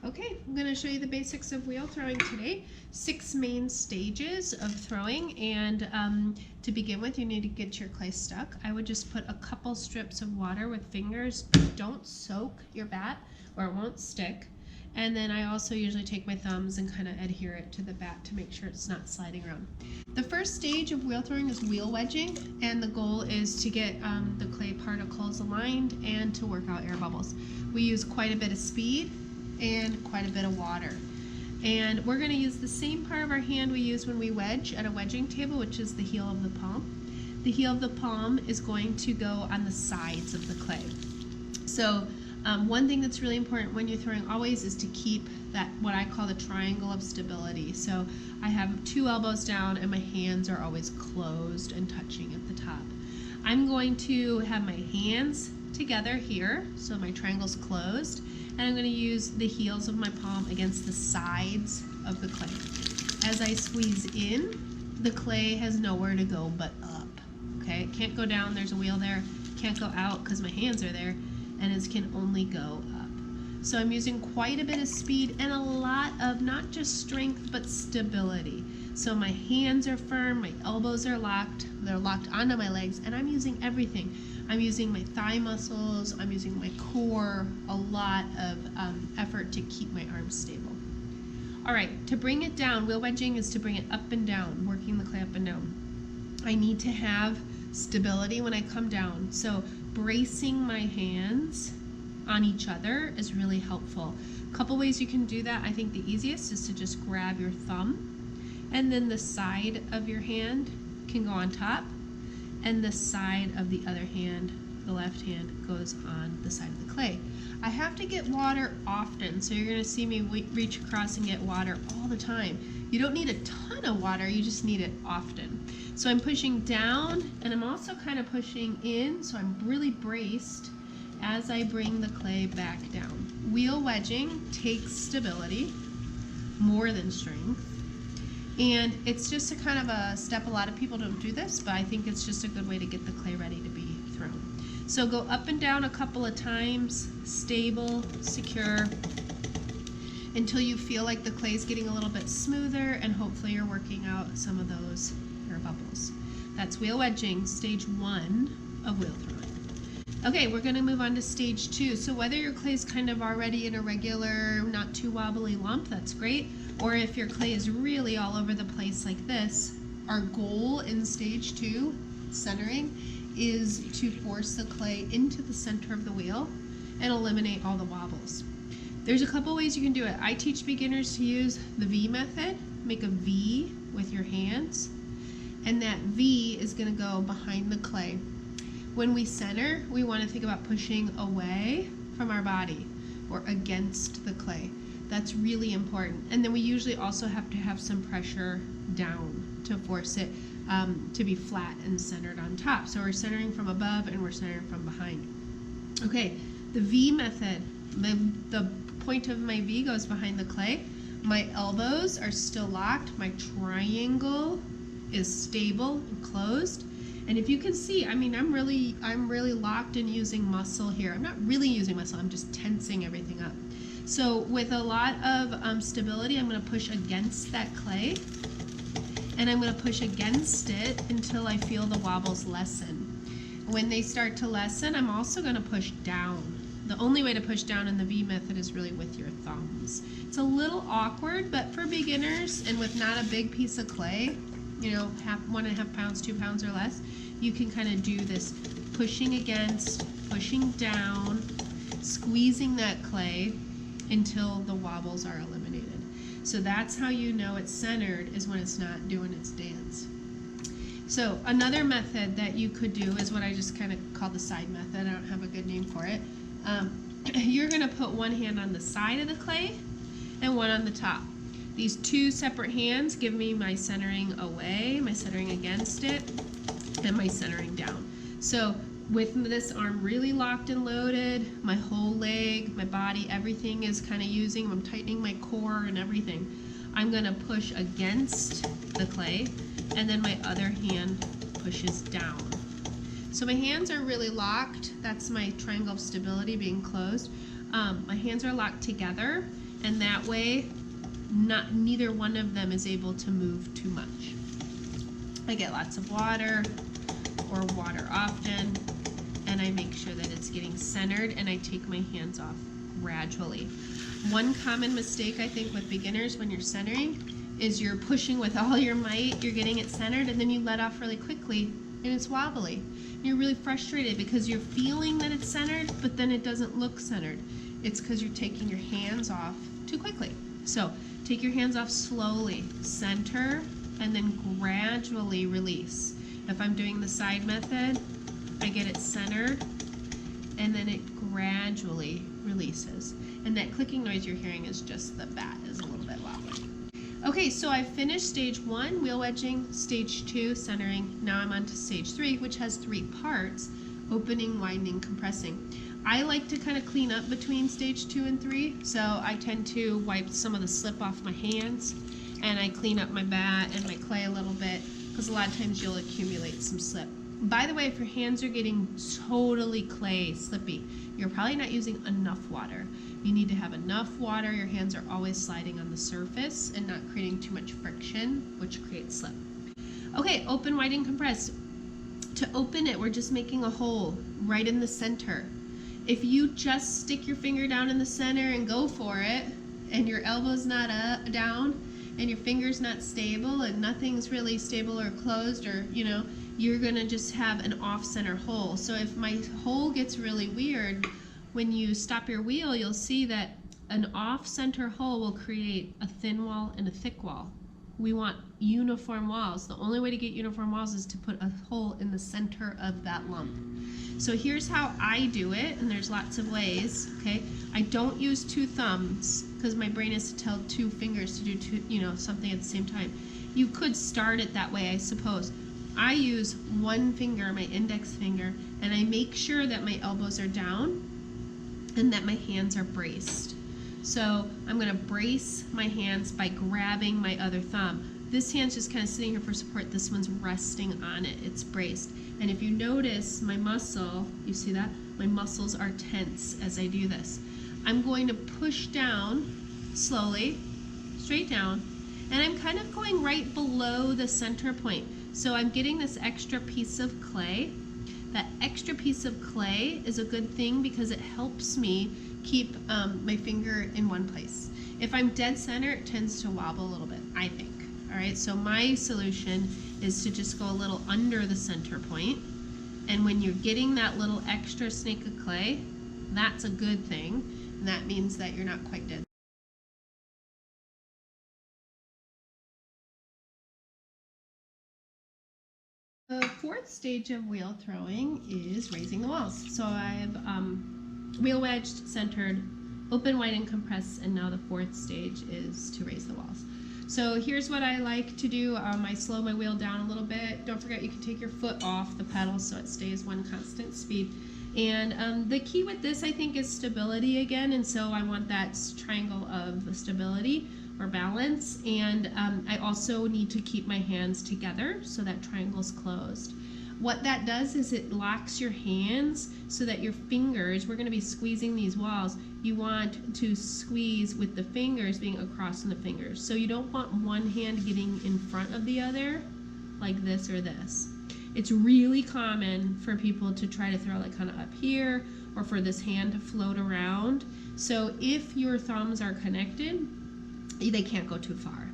Okay, I'm going to show you the basics of wheel throwing today. 6 main stages of throwing, and to begin with you need to get your clay stuck. I would just put a couple strips of water with fingers. Don't soak your bat or it won't stick. And then I also usually take my thumbs and kind of adhere it to the bat to make sure it's not sliding around. The first stage of wheel throwing is wheel wedging, and the goal is to get the clay particles aligned and to work out air bubbles. We use quite a bit of speed and quite a bit of water. And we're going to use the same part of our hand we use when we wedge at a wedging table, which is the heel of the palm. The heel of the palm is going to go on the sides of the clay. So one thing that's really important when you're throwing always is to keep that, what I call the triangle of stability. So I have 2 elbows down and my hands are always closed and touching at the top. I'm going to have my hands together here, so my triangle's closed, and I'm going to use the heels of my palm against the sides of the clay. As I squeeze in, the clay has nowhere to go but up. Okay, it can't go down, there's a wheel there, can't go out because my hands are there, and it can only go up. So I'm using quite a bit of speed and a lot of not just strength but stability. So my hands are firm, my elbows are locked, they're locked onto my legs, and I'm using everything. I'm using my thigh muscles, I'm using my core, a lot of effort to keep my arms stable. All right, to bring it down, wheel wedging is to bring it up and down, working the clay up and down. I need to have stability when I come down, so bracing my hands on each other is really helpful. A couple ways you can do that. I think the easiest is to just grab your thumb, and then the side of your hand can go on top, and the side of the other hand, the left hand, goes on the side of the clay. I have to get water often, so you're going to see me reach across and get water all the time. You don't need a ton of water, you just need it often. So I'm pushing down, and I'm also kind of pushing in, so I'm really braced as I bring the clay back down. Wheel wedging takes stability more than strength. And it's just a kind of a step, a lot of people don't do this, but I think it's just a good way to get the clay ready to be thrown. So go up and down a couple of times, stable, secure, until you feel like the clay is getting a little bit smoother, and hopefully you're working out some of those air bubbles. That's wheel wedging, stage 1 of wheel throwing. Okay, we're going to move on to stage 2. So whether your clay is kind of already in a regular, not too wobbly lump, that's great. Or if your clay is really all over the place like this, our goal in stage 2, centering, is to force the clay into the center of the wheel and eliminate all the wobbles. There's a couple ways you can do it. I teach beginners to use the V method. Make a V with your hands, and that V is going to go behind the clay. When we center, we want to think about pushing away from our body or against the clay. That's really important. And then we usually also have to have some pressure down to force it to be flat and centered on top. So we're centering from above and we're centering from behind. Okay, the V method, the point of my V goes behind the clay. My elbows are still locked. My triangle is stable and closed. And if you can see, I mean, I'm really locked and using muscle here. I'm not really using muscle, I'm just tensing everything up. So with a lot of stability, I'm going to push against that clay, and I'm going to push against it until I feel the wobbles lessen. When they start to lessen, I'm also going to push down. The only way to push down in the V method is really with your thumbs. It's a little awkward, but for beginners and with not a big piece of clay, you know, 1.5 pounds, 2 pounds or less, you can kind of do this pushing against, pushing down, squeezing that clay until the wobbles are eliminated. So that's how you know it's centered, is when it's not doing its dance. So another method that you could do is what I just kind of call the side method. I don't have a good name for it. You're going to put one hand on the side of the clay and one on the top. These 2 separate hands give me my centering away, my centering against it, and my centering down. So with this arm really locked and loaded, my whole leg, my body, everything is kind of using, I'm tightening my core and everything. I'm going to push against the clay, and then my other hand pushes down. So my hands are really locked. That's my triangle of stability being closed. My hands are locked together, and that way neither one of them is able to move too much. I get lots of water, or water often, and I make sure that it's getting centered, and I take my hands off gradually. One common mistake I think with beginners when you're centering is you're pushing with all your might, you're getting it centered, and then you let off really quickly and it's wobbly. And you're really frustrated because you're feeling that it's centered, but then it doesn't look centered. It's because you're taking your hands off too quickly. So take your hands off slowly, center, and then gradually release. If I'm doing the side method, I get it centered, and then it gradually releases. And that clicking noise you're hearing is just the bat is a little bit wobbly. Okay, so I finished stage 1, wheel wedging, stage 2, centering. Now I'm on to stage 3, which has 3 parts: opening, widening, compressing. I like to kind of clean up between stage 2 and 3, so I tend to wipe some of the slip off my hands, and I clean up my bat and my clay a little bit, because a lot of times you'll accumulate some slip. By the way, if your hands are getting totally clay, slippy, you're probably not using enough water. You need to have enough water. Your hands are always sliding on the surface and not creating too much friction, which creates slip. Okay, open, widen, compress. To open it, we're just making a hole right in the center. If you just stick your finger down in the center and go for it, and your elbow's not up, down, and your finger's not stable, and nothing's really stable or closed, or you're gonna just have an off-center hole. So if my hole gets really weird, when you stop your wheel, you'll see that an off-center hole will create a thin wall and a thick wall. We want uniform walls. The only way to get uniform walls is to put a hole in the center of that lump. So here's how I do it, and there's lots of ways, okay? I don't use 2 thumbs because my brain is to tell 2 fingers to do something at the same time. You could start it that way, I suppose. I use 1 finger, my index finger, and I make sure that my elbows are down and that my hands are braced. So I'm going to brace my hands by grabbing my other thumb. This hand's just kind of sitting here for support. This one's resting on it. It's braced. And if you notice my muscle, you see that? My muscles are tense as I do this. I'm going to push down slowly, straight down, and I'm kind of going right below the center point. So I'm getting this extra piece of clay. That extra piece of clay is a good thing because it helps me keep my finger in one place. If I'm dead center, it tends to wobble a little bit, I think. All right, so my solution is to just go a little under the center point. And when you're getting that little extra snake of clay, that's a good thing. And that means that you're not quite dead. The 4th stage of wheel throwing is raising the walls. So I've wheel wedged, centered, open, widen, compress, and now the 4th stage is to raise the walls. So here's what I like to do. I slow my wheel down a little bit. Don't forget you can take your foot off the pedal so it stays one constant speed. And the key with this, I think, is stability again, and so I want that triangle of stability or balance, and I also need to keep my hands together so that triangle's closed. What that does is it locks your hands so that your fingers, we're going to be squeezing these walls, you want to squeeze with the fingers being across from the fingers. So you don't want one hand getting in front of the other like this or this. It's really common for people to try to throw like kind of up here, or for this hand to float around. So if your thumbs are connected, they can't go too far.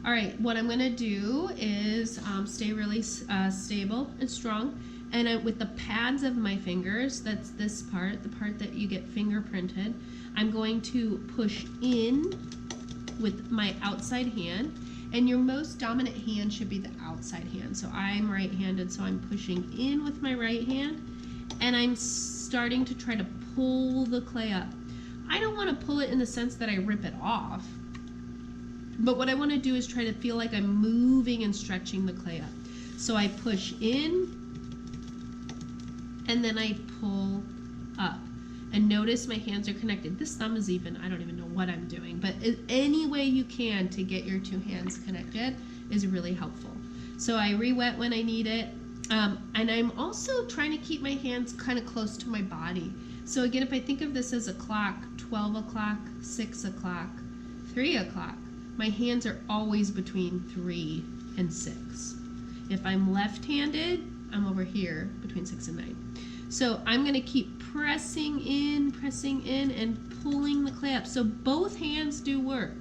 All right, what I'm going to do is stay really stable and strong, and with the pads of my fingers, that's this part, the part that you get fingerprinted, I'm going to push in with my outside hand, and your most dominant hand should be the outside hand. So I'm right-handed, so I'm pushing in with my right hand, and I'm starting to try to pull the clay up. I don't want to pull it in the sense that I rip it off, but what I want to do is try to feel like I'm moving and stretching the clay up. So I push in, and then I pull up. And notice my hands are connected. This thumb is even, I don't even know what I'm doing, but any way you can to get your 2 hands connected is really helpful. So I re-wet when I need it, and I'm also trying to keep my hands kind of close to my body. So again, if I think of this as a clock, 12 o'clock, 6 o'clock, 3 o'clock, my hands are always between 3 and 6. If I'm left-handed, I'm over here between 6 and 9. So I'm going to keep pressing in, and pulling the clay up. So both hands do work.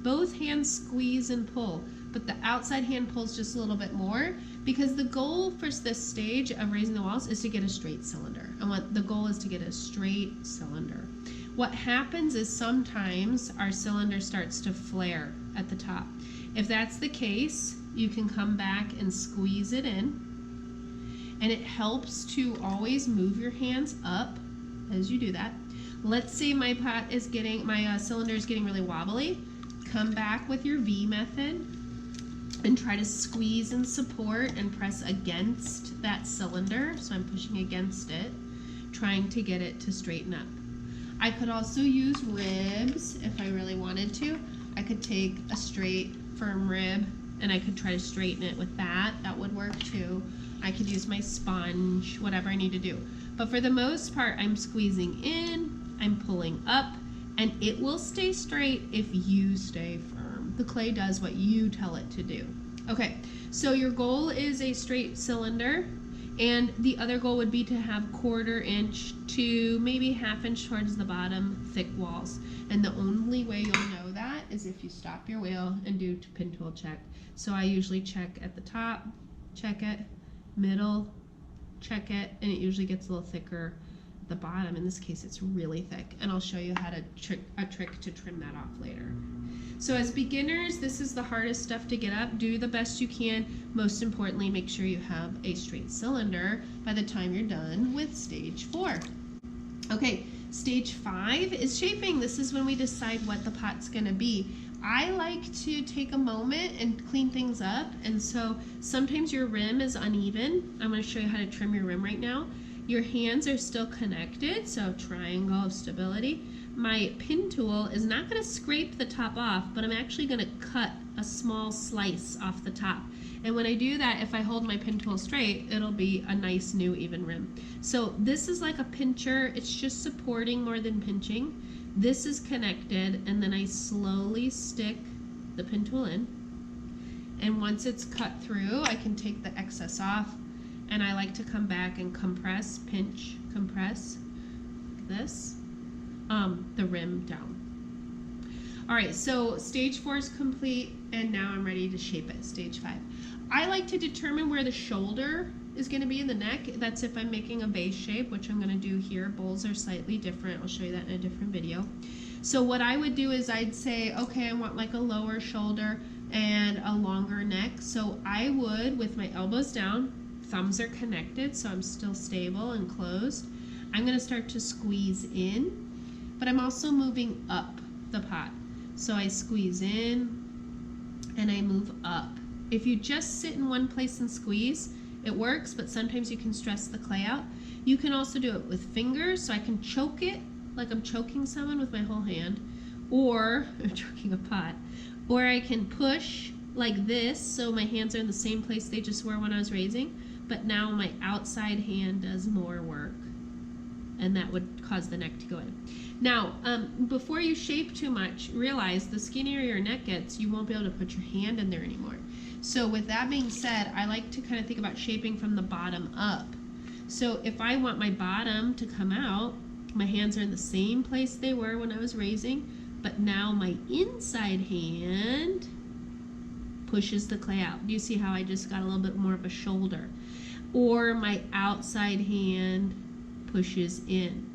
Both hands squeeze and pull, but the outside hand pulls just a little bit more, because the goal for this stage of raising the walls is to get a straight cylinder. The goal is to get a straight cylinder. What happens is sometimes our cylinder starts to flare at the top. If that's the case, you can come back and squeeze it in, and it helps to always move your hands up as you do that. Let's say my cylinder is getting really wobbly. Come back with your V method and try to squeeze and support and press against that cylinder. So I'm pushing against it, trying to get it to straighten up. I could also use ribs if I really wanted to. I could take a straight, firm rib and I could try to straighten it with that. That would work too. I could use my sponge, whatever I need to do. But for the most part, I'm squeezing in, I'm pulling up, and it will stay straight if you stay firm. The clay does what you tell it to do. Okay, so your goal is a straight cylinder, and the other goal would be to have 1/4 inch to maybe 1/2 inch towards the bottom thick walls. And the only way you'll know that is if you stop your wheel and do pin tool check. So I usually check at the top, check it, middle, check it, and it usually gets a little thicker at the bottom. In this case, it's really thick, and I'll show you how to trick to trim that off later. So as beginners, this is the hardest stuff to get up. Do the best you can. Most importantly, make sure you have a straight cylinder by the time you're done with stage 4. Okay, stage 5 is shaping. This is when we decide what the pot's gonna be. I like to take a moment and clean things up, and so sometimes your rim is uneven. I'm going to show you how to trim your rim right now. Your hands are still connected, so triangle of stability. My pin tool is not going to scrape the top off, but I'm actually going to cut a small slice off the top. And when I do that, if I hold my pin tool straight, it'll be a nice new even rim. So this is like a pincher. It's just supporting more than pinching. This is connected, and then I slowly stick the pin tool in, and once it's cut through, I can take the excess off, and I like to come back and compress, pinch, compress, like this, the rim down. Alright, so stage 4 is complete, and now I'm ready to shape it, stage 5. I like to determine where the shoulder is going to be in the neck. That's if I'm making a vase shape, which I'm going to do here. Bowls are slightly different. I'll show you that in a different video. So what I would do is I'd say, okay, I want like a lower shoulder and a longer neck. So I would, with my elbows down, thumbs are connected, so I'm still stable and closed. I'm going to start to squeeze in, but I'm also moving up the pot. So I squeeze in and I move up. If you just sit in one place and squeeze, it works, but sometimes you can stress the clay out. You can also do it with fingers, so I can choke it like I'm choking someone with my whole hand, or I'm choking a pot, or I can push like this, so my hands are in the same place they just were when I was raising, but now my outside hand does more work, and that would cause the neck to go in. Now, before you shape too much, realize the skinnier your neck gets, you won't be able to put your hand in there anymore. So with that being said, I like to kind of think about shaping from the bottom up. So if I want my bottom to come out, my hands are in the same place they were when I was raising, but now my inside hand pushes the clay out. Do you see how I just got a little bit more of a shoulder? Or my outside hand pushes in.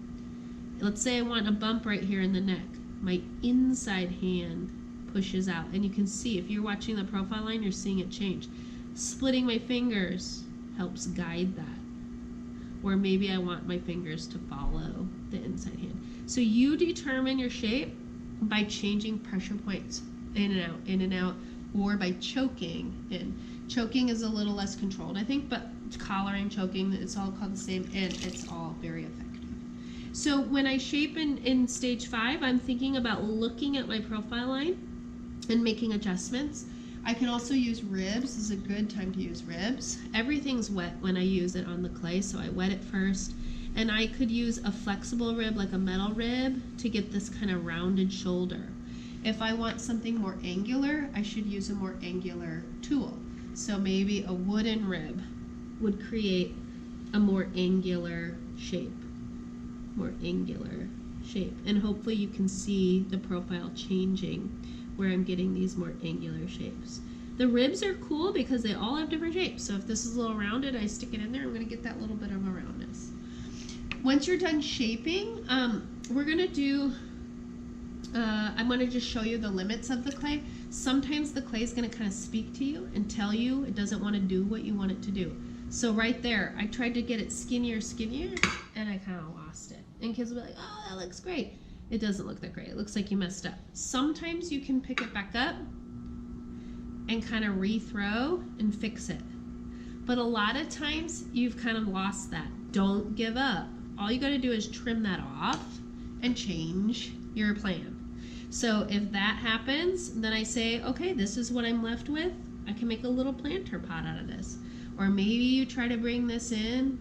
Let's say I want a bump right here in the neck. My inside hand pushes out, and you can see if you're watching the profile line, you're seeing it change. Splitting my fingers helps guide that. Or maybe I want my fingers to follow the inside hand. So you determine your shape by changing pressure points in and out, or by choking in. Choking is a little less controlled, I think, but collaring, choking, it's all called the same, and it's all very effective. So when I shape in stage 5, I'm thinking about looking at my profile line and making adjustments. I can also use ribs. This is a good time to use ribs. Everything's wet when I use it on the clay, so I wet it first, And I could use a flexible rib, like a metal rib, to get this kind of rounded shoulder. If I want something more angular, I should use a more angular tool. So maybe a wooden rib would create a more angular shape. And hopefully you can see the profile changing where I'm getting these more angular shapes. The ribs are cool because they all have different shapes. So if this is a little rounded, I stick it in there, I'm going to get that little bit of a roundness. Once you're done shaping, we're going to do, I'm going to just show you the limits of the clay. Sometimes the clay is going to kind of speak to you and tell you it doesn't want to do what you want it to do. So right there, I tried to get it skinnier, and I kind of lost it. And kids will be like, oh, that looks great. It doesn't look that great. It looks like you messed up. Sometimes you can pick it back up and kind of rethrow and fix it. But a lot of times you've kind of lost that. Don't give up. All you got to do is trim that off and change your plan. So if that happens, then I say, okay, this is what I'm left with. I can make a little planter pot out of this. Or maybe you try to bring this in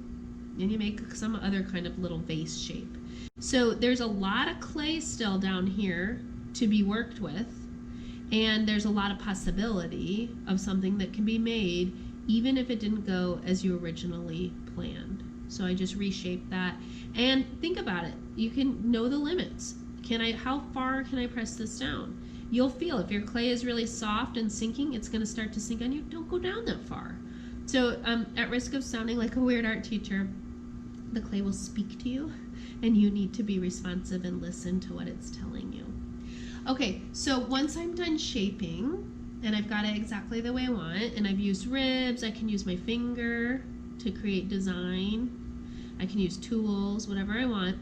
and you make some other kind of little vase shape. So there's a lot of clay still down here to be worked with, and there's a lot of possibility of something that can be made even if it didn't go as you originally planned. So I just reshaped that. And think about it. You can know the limits. How far can I press this down? You'll feel if your clay is really soft and sinking, it's going to start to sink on you. Don't go down that far. So at risk of sounding like a weird art teacher, the clay will speak to you, and you need to be responsive and listen to what it's telling you. Okay, so once I'm done shaping, and I've got it exactly the way I want, and I've used ribs, I can use my finger to create design, I can use tools, whatever I want,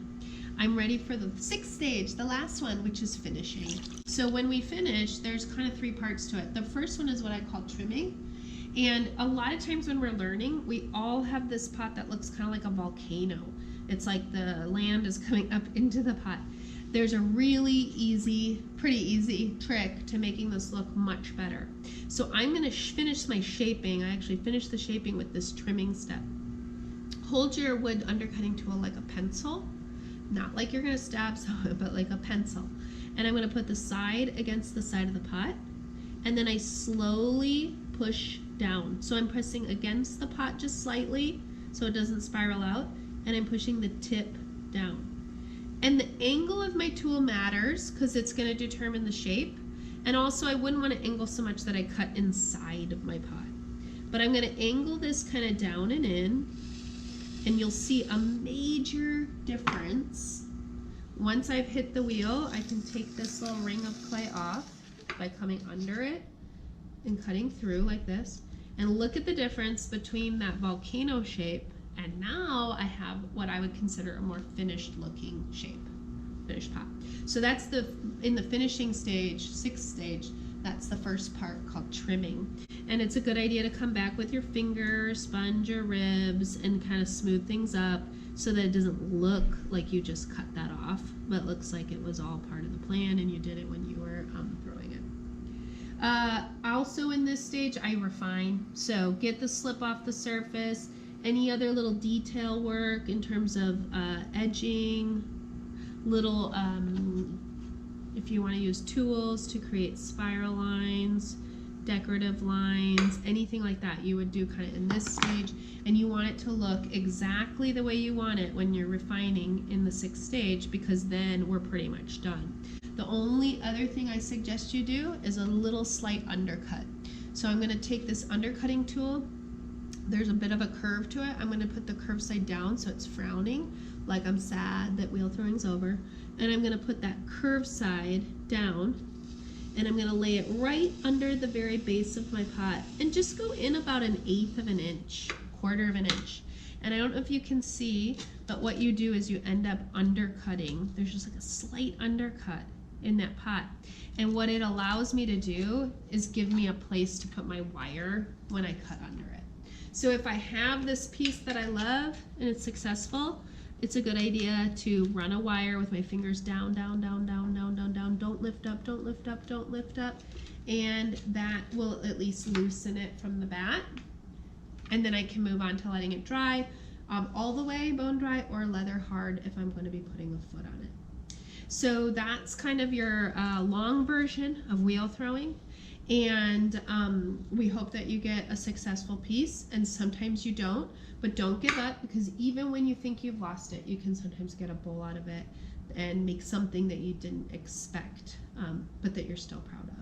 I'm ready for the sixth stage, the last one, which is finishing. So when we finish, there's kind of three parts to it. The first one is what I call trimming. And a lot of times when we're learning, we all have this pot that looks kind of like a volcano. It's like the land is coming up into the pot. There's a really easy, pretty easy trick to making this look much better. So I'm going to finish my shaping. I actually finished the shaping with this trimming step. Hold your wood undercutting tool like a pencil, not like you're going to stab someone, but like a pencil. And I'm going to put the side against the side of the pot, and then I slowly push down. So I'm pressing against the pot just slightly so it doesn't spiral out, and I'm pushing the tip down. And the angle of my tool matters because it's going to determine the shape. And also I wouldn't want to angle so much that I cut inside of my pot. But I'm going to angle this kind of down and in, and you'll see a major difference. Once I've hit the wheel, I can take this little ring of clay off by coming under it and cutting through like this, and look at the difference between that volcano shape and now I have what I would consider a more finished looking shape, finished pot. So that's in the finishing stage, sixth stage, that's the first part called trimming. And it's a good idea to come back with your finger, sponge your ribs, and kind of smooth things up so that it doesn't look like you just cut that off, but looks like it was all part of the plan and you did it when you were throwing it. Also in this stage, I refine. So get the slip off the surface, any other little detail work in terms of edging, little, if you want to use tools to create spiral lines, decorative lines, anything like that you would do kind of in this stage, and you want it to look exactly the way you want it when you're refining in the sixth stage, because then we're pretty much done. The only other thing I suggest you do is a little slight undercut. So I'm going to take this undercutting tool, there's a bit of a curve to it, I'm going to put the curve side down so it's frowning, like I'm sad that wheel throwing's over, and I'm going to put that curved side down, and I'm going to lay it right under the very base of my pot and just go in about 1/8 of an inch, 1/4 of an inch. And I don't know if you can see, but what you do is you end up undercutting. There's just like a slight undercut in that pot. And what it allows me to do is give me a place to put my wire when I cut under it. So if I have this piece that I love and it's successful, it's a good idea to run a wire with my fingers down, down, down, down, down, down, down. Don't lift up, don't lift up, don't lift up. And that will at least loosen it from the bat. And then I can move on to letting it dry. all the way bone dry or leather hard if I'm going to be putting a foot on it. So that's kind of your long version of wheel throwing. And we hope that you get a successful piece, and sometimes you don't, but don't give up, because even when you think you've lost it, you can sometimes get a bowl out of it and make something that you didn't expect, but that you're still proud of.